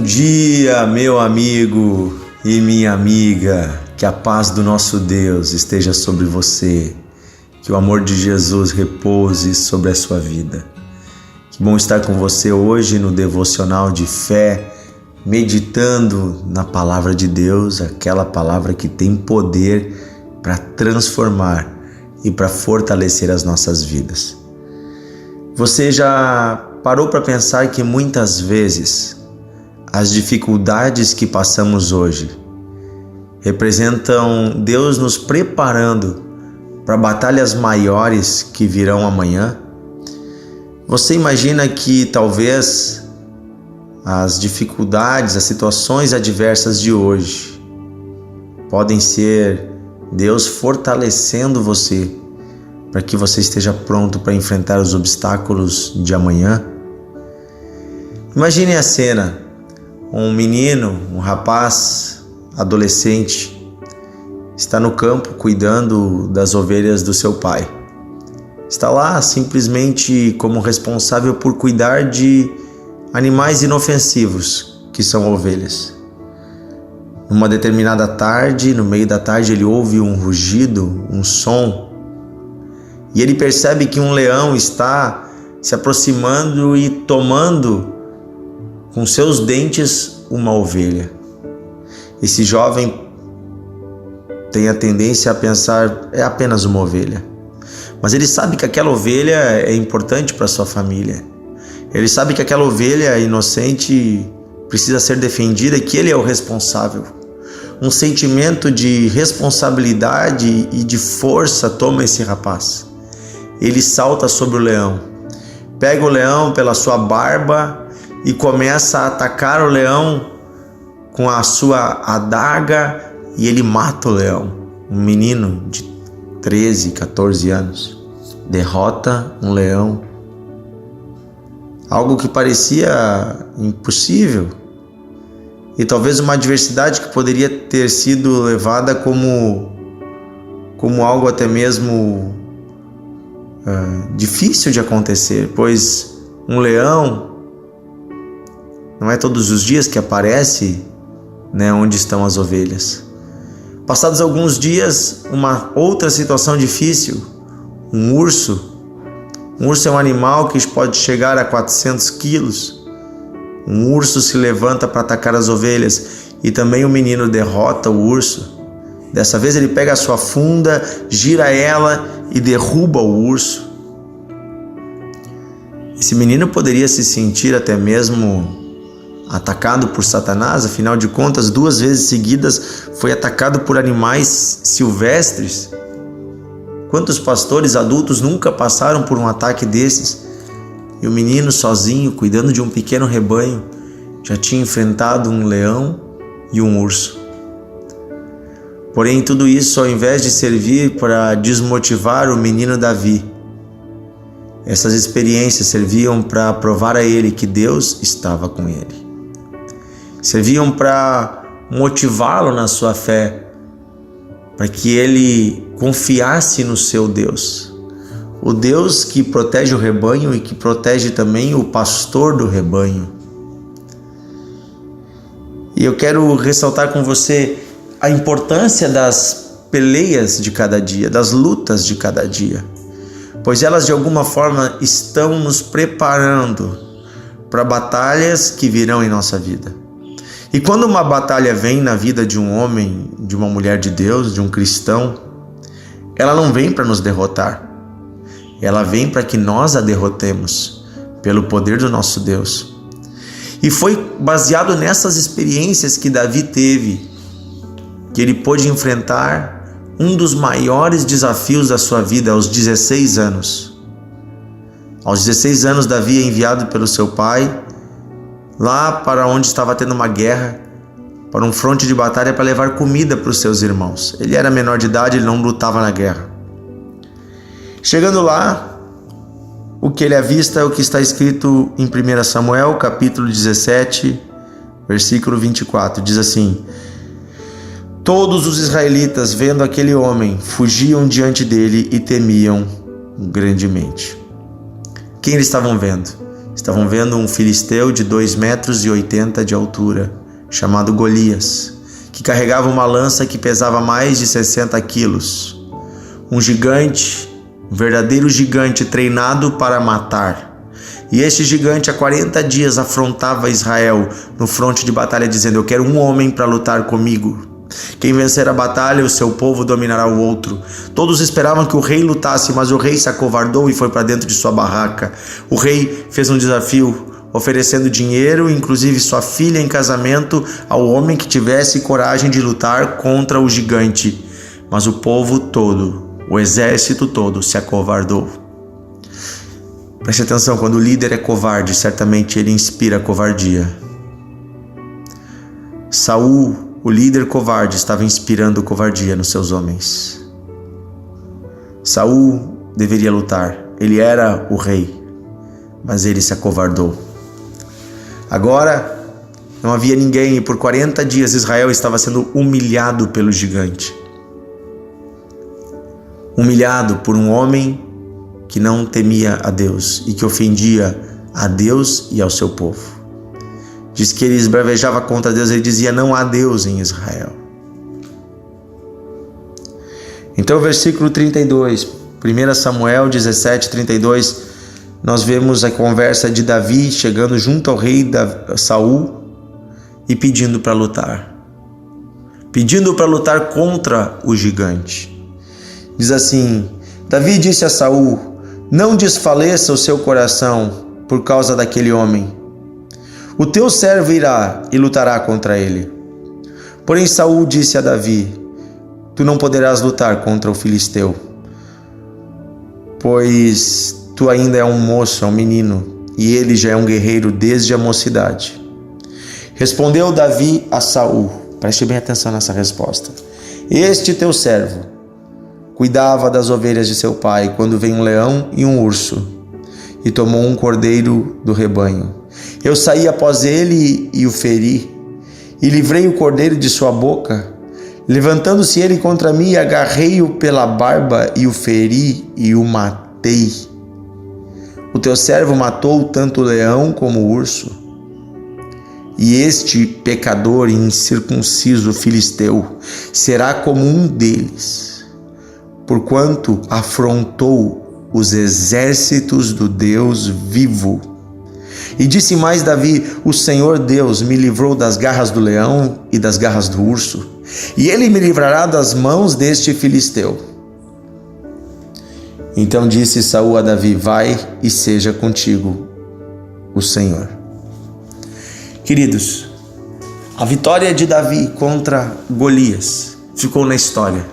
dia, meu amigo e minha amiga. Que a paz do nosso Deus esteja sobre você. Que o amor de Jesus repouse sobre a sua vida. Que bom estar com você hoje no devocional de fé, meditando na palavra de Deus, aquela palavra que tem poder para transformar e para fortalecer as nossas vidas. Você já parou para pensar que muitas vezes as dificuldades que passamos hoje representam Deus nos preparando para batalhas maiores que virão amanhã? Você imagina que talvez as dificuldades, as situações adversas de hoje podem ser Deus fortalecendo você para que você esteja pronto para enfrentar os obstáculos de amanhã? Imagine a cena: um menino, um rapaz, adolescente, está no campo cuidando das ovelhas do seu pai. Está lá simplesmente como responsável por cuidar de animais inofensivos, que são ovelhas. Numa determinada tarde, no meio da tarde, ele ouve um rugido, um som, e ele percebe que um leão está se aproximando e tomando com seus dentes uma ovelha. Esse jovem tem a tendência a pensar: é apenas uma ovelha. Mas ele sabe que aquela ovelha é importante para sua família. Ele sabe que aquela ovelha inocente precisa ser defendida e que ele é o responsável. Um sentimento de responsabilidade e de força toma esse rapaz. Ele salta sobre o leão, pega o leão pela sua barba e começa a atacar o leão com a sua adaga, e ele mata o leão. Um menino de 13, 14 anos derrota um leão. Algo que parecia impossível, e talvez uma adversidade que poderia ter sido levada como algo até mesmo difícil de acontecer, pois um leão não é todos os dias que aparece, onde estão as ovelhas. Passados alguns dias, uma outra situação difícil: um urso. Um urso é um animal que pode chegar a 400 quilos. Um urso se levanta para atacar as ovelhas e também o menino derrota o urso. Dessa vez ele pega a sua funda, gira ela e derruba o urso. Esse menino poderia se sentir até mesmo atacado por Satanás, afinal de contas, 2 vezes seguidas foi atacado por animais silvestres. Quantos pastores adultos nunca passaram por um ataque desses? E o menino sozinho, cuidando de um pequeno rebanho, já tinha enfrentado um leão e um urso. Porém, tudo isso, ao invés de servir para desmotivar o menino Davi, essas experiências serviam para provar a ele que Deus estava com ele. Serviam para motivá-lo na sua fé, para que ele confiasse no seu Deus, o Deus que protege o rebanho e que protege também o pastor do rebanho. E eu quero ressaltar com você a importância das peleias de cada dia, das lutas de cada dia, pois elas de alguma forma estão nos preparando para batalhas que virão em nossa vida. E quando uma batalha vem na vida de um homem, de uma mulher de Deus, de um cristão, ela não vem para nos derrotar. Ela vem para que nós a derrotemos pelo poder do nosso Deus. E foi baseado nessas experiências que Davi teve que ele pôde enfrentar um dos maiores desafios da sua vida aos 16 anos. Aos 16 anos, Davi é enviado pelo seu pai lá para onde estava tendo uma guerra, para um fronte de batalha, para levar comida para os seus irmãos. Ele era menor de idade, ele não lutava na guerra. Chegando lá, o que ele avista é o que está escrito em 1 Samuel, capítulo 17, versículo 24. Diz assim: todos os israelitas, vendo aquele homem, fugiam diante dele e temiam grandemente. Quem eles estavam vendo? Estavam vendo um filisteu de 2,80 metros de altura, chamado Golias, que carregava uma lança que pesava mais de 60 quilos. Um gigante, um verdadeiro gigante treinado para matar. E este gigante há 40 dias afrontava Israel no fronte de batalha, dizendo: eu quero um homem para lutar comigo. Quem vencer a batalha, o seu povo dominará o outro. Todos esperavam que o rei lutasse, mas o rei se acovardou e foi para dentro de sua barraca. O rei fez um desafio, oferecendo dinheiro, inclusive sua filha em casamento, ao homem que tivesse coragem de lutar contra o gigante. Mas o povo todo, o exército todo, se acovardou. Preste atenção, quando o líder é covarde, certamente ele inspira covardia. Saul, o líder covarde, estava inspirando covardia nos seus homens. Saul deveria lutar, ele era o rei, mas ele se acovardou. Agora não havia ninguém e por 40 dias Israel estava sendo humilhado pelo gigante. Humilhado por um homem que não temia a Deus e que ofendia a Deus e ao seu povo. Diz que ele esbravejava contra Deus, ele dizia: não há Deus em Israel. Então, versículo 32, 1 Samuel 17, 32, nós vemos a conversa de Davi chegando junto ao rei Saul e pedindo para lutar. Pedindo para lutar contra o gigante. Diz assim: Davi disse a Saul: não desfaleça o seu coração por causa daquele homem. O teu servo irá e lutará contra ele. Porém Saul disse a Davi: tu não poderás lutar contra o filisteu, pois tu ainda é um moço, é um menino, e ele já é um guerreiro desde a mocidade. Respondeu Davi a Saul, preste bem atenção nessa resposta: este teu servo cuidava das ovelhas de seu pai, quando veio um leão e um urso, e tomou um cordeiro do rebanho. Eu saí após ele e o feri, e livrei o cordeiro de sua boca. Levantando-se ele contra mim, agarrei-o pela barba e o feri e o matei. O teu servo matou tanto o leão como o urso. E este pecador incircunciso filisteu será como um deles, porquanto afrontou os exércitos do Deus vivo. E disse mais Davi: o Senhor Deus me livrou das garras do leão e das garras do urso, e ele me livrará das mãos deste filisteu. Então disse Saul a Davi: vai e seja contigo o Senhor. Queridos, a vitória de Davi contra Golias ficou na história.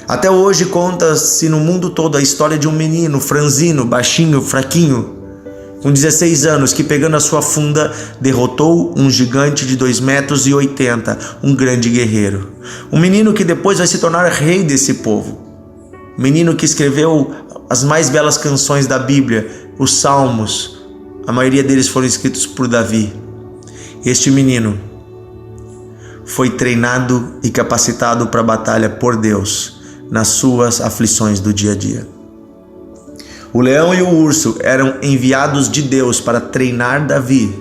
Até hoje conta-se no mundo todo a história de um menino franzino, baixinho, fraquinho, com 16 anos, que pegando a sua funda derrotou um gigante de 2,80 metros, um grande guerreiro. Um menino que depois vai se tornar rei desse povo. Um menino que escreveu as mais belas canções da Bíblia, os Salmos. A maioria deles foram escritos por Davi. Este menino foi treinado e capacitado para a batalha por Deus nas suas aflições do dia a dia. O leão e o urso eram enviados de Deus para treinar Davi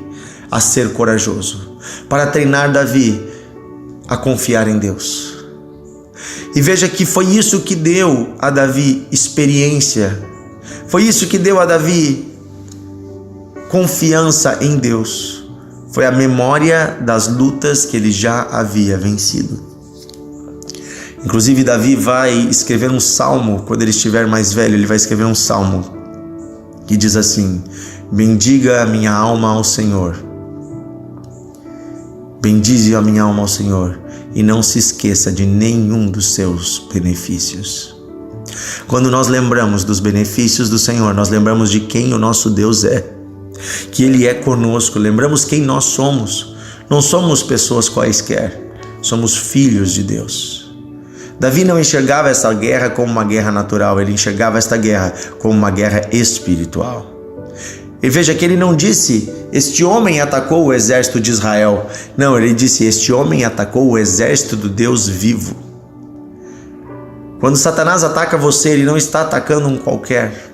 a ser corajoso, para treinar Davi a confiar em Deus. E veja que foi isso que deu a Davi experiência, foi isso que deu a Davi confiança em Deus, foi a memória das lutas que ele já havia vencido. Inclusive Davi vai escrever um salmo, quando ele estiver mais velho, ele vai escrever um salmo que diz assim: bendiga a minha alma ao Senhor, bendize a minha alma ao Senhor, e não se esqueça de nenhum dos seus benefícios. Quando nós lembramos dos benefícios do Senhor, nós lembramos de quem o nosso Deus é, que Ele é conosco, lembramos quem nós somos. Não somos pessoas quaisquer, somos filhos de Deus. Davi não enxergava essa guerra como uma guerra natural, ele enxergava esta guerra como uma guerra espiritual. E veja que ele não disse: este homem atacou o exército de Israel. Não, ele disse: este homem atacou o exército do Deus vivo. Quando Satanás ataca você, ele não está atacando um qualquer.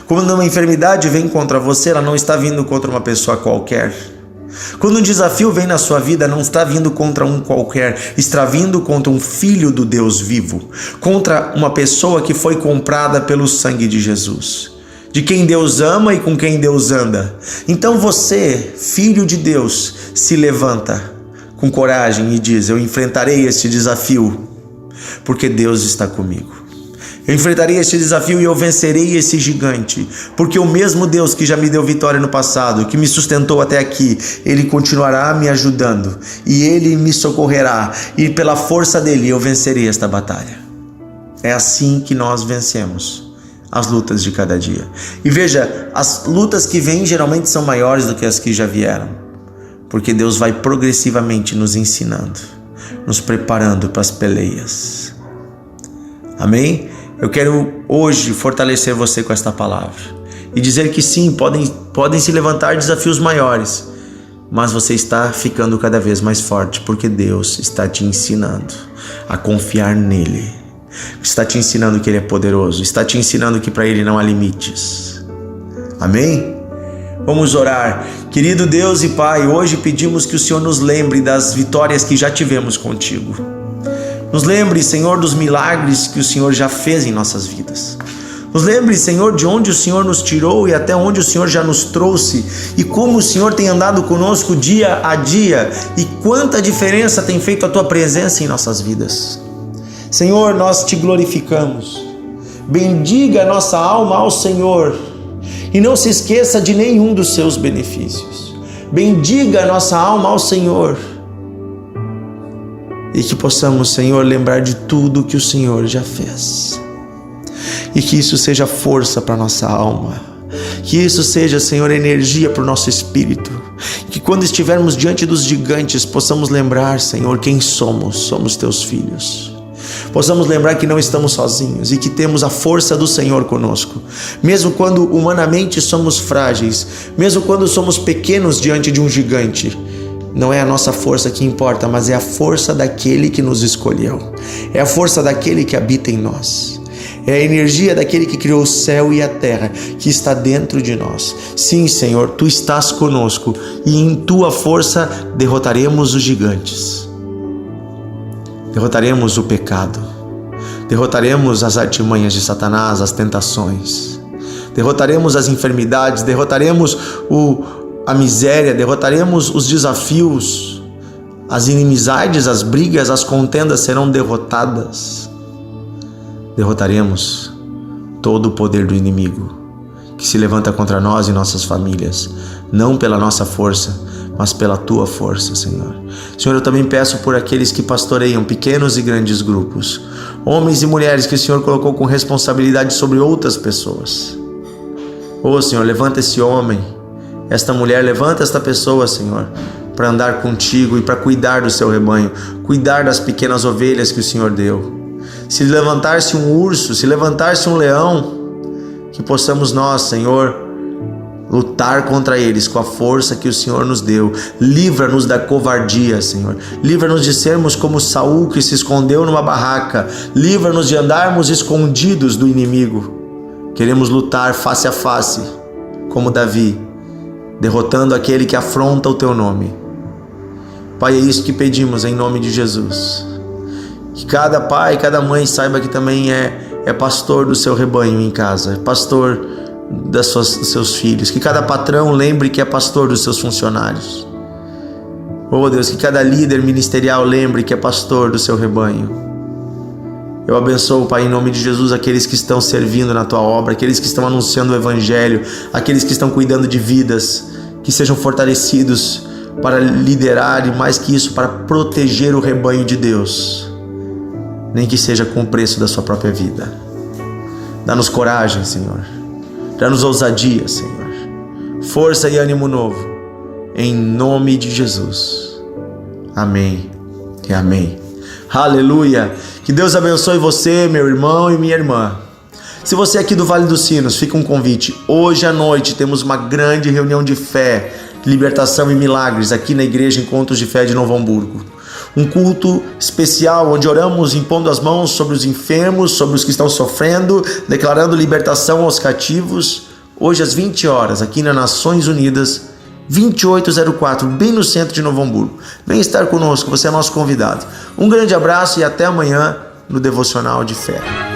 Quando uma enfermidade vem contra você, ela não está vindo contra uma pessoa qualquer. Quando um desafio vem na sua vida, não está vindo contra um qualquer, está vindo contra um filho do Deus vivo, contra uma pessoa que foi comprada pelo sangue de Jesus, de quem Deus ama e com quem Deus anda. Então você, filho de Deus, se levanta com coragem e diz: eu enfrentarei este desafio, porque Deus está comigo. Eu enfrentarei este desafio e eu vencerei esse gigante, porque o mesmo Deus que já me deu vitória no passado, que me sustentou até aqui, Ele continuará me ajudando e Ele me socorrerá, e pela força dEle eu vencerei esta batalha. É assim que nós vencemos as lutas de cada dia. E veja, as lutas que vêm geralmente são maiores do que as que já vieram, porque Deus vai progressivamente nos ensinando, nos preparando para as peleias. Amém? Eu quero hoje fortalecer você com esta palavra e dizer que sim, podem se levantar desafios maiores, mas você está ficando cada vez mais forte, porque Deus está te ensinando a confiar nele, está te ensinando que Ele é poderoso, está te ensinando que para Ele não há limites. Amém? Vamos orar. Querido Deus e Pai, hoje pedimos que o Senhor nos lembre das vitórias que já tivemos contigo. Nos lembre, Senhor, dos milagres que o Senhor já fez em nossas vidas. Nos lembre, Senhor, de onde o Senhor nos tirou e até onde o Senhor já nos trouxe, e como o Senhor tem andado conosco dia a dia, e quanta diferença tem feito a Tua presença em nossas vidas. Senhor, nós Te glorificamos. Bendiga a nossa alma ao Senhor e não se esqueça de nenhum dos seus benefícios. Bendiga a nossa alma ao Senhor e que possamos, Senhor, lembrar de tudo que o Senhor já fez, e que isso seja força para a nossa alma, que isso seja, Senhor, energia para o nosso espírito, que quando estivermos diante dos gigantes possamos lembrar, Senhor, quem somos Teus filhos. Possamos lembrar que não estamos sozinhos e que temos a força do Senhor conosco, mesmo quando humanamente somos frágeis, mesmo quando somos pequenos diante de um gigante. Não é a nossa força que importa, mas é a força daquele que nos escolheu, é a força daquele que habita em nós, é a energia daquele que criou o céu e a terra, que está dentro de nós. Sim, Senhor, Tu estás conosco e em Tua força derrotaremos os gigantes, derrotaremos o pecado, derrotaremos as artimanhas de Satanás, as tentações, derrotaremos as enfermidades, derrotaremos a miséria, derrotaremos os desafios, as inimizades, as brigas, as contendas serão derrotadas. Derrotaremos todo o poder do inimigo que se levanta contra nós e nossas famílias, não pela nossa força, mas pela Tua força, Senhor. Senhor, eu também peço por aqueles que pastoreiam pequenos e grandes grupos, homens e mulheres que o Senhor colocou com responsabilidade sobre outras pessoas. Oh, Senhor, levanta esse homem, esta mulher, levanta esta pessoa, Senhor, para andar contigo e para cuidar do seu rebanho, cuidar das pequenas ovelhas que o Senhor deu. Se levantar-se um urso, se levantar-se um leão, que possamos nós, Senhor, lutar contra eles com a força que o Senhor nos deu. Livra-nos da covardia, Senhor. Livra-nos de sermos como Saul, que se escondeu numa barraca. Livra-nos de andarmos escondidos do inimigo. Queremos lutar face a face, como Davi, derrotando aquele que afronta o Teu nome. Pai, é isso que pedimos em nome de Jesus. Que cada pai, cada mãe saiba que também é pastor do seu rebanho em casa, é pastor dos seus filhos. Que cada patrão lembre que é pastor dos seus funcionários. Oh Deus, que cada líder ministerial lembre que é pastor do seu rebanho. Eu abençoo, Pai, em nome de Jesus, aqueles que estão servindo na Tua obra, aqueles que estão anunciando o Evangelho, aqueles que estão cuidando de vidas, que sejam fortalecidos para liderar e, mais que isso, para proteger o rebanho de Deus, nem que seja com o preço da sua própria vida. Dá-nos coragem, Senhor. Dá-nos ousadia, Senhor. Força e ânimo novo, em nome de Jesus. Amém e amém. Aleluia! Que Deus abençoe você, meu irmão e minha irmã. Se você é aqui do Vale dos Sinos, fica um convite. Hoje à noite temos uma grande reunião de fé, libertação e milagres aqui na Igreja Encontros de Fé de Novo Hamburgo. Um culto especial onde oramos impondo as mãos sobre os enfermos, sobre os que estão sofrendo, declarando libertação aos cativos. Hoje às 20 horas, aqui nas Nações Unidas, 2804, bem no centro de Novo Hamburgo. Vem estar conosco, você é nosso convidado. Um grande abraço e até amanhã no Devocional de Fé.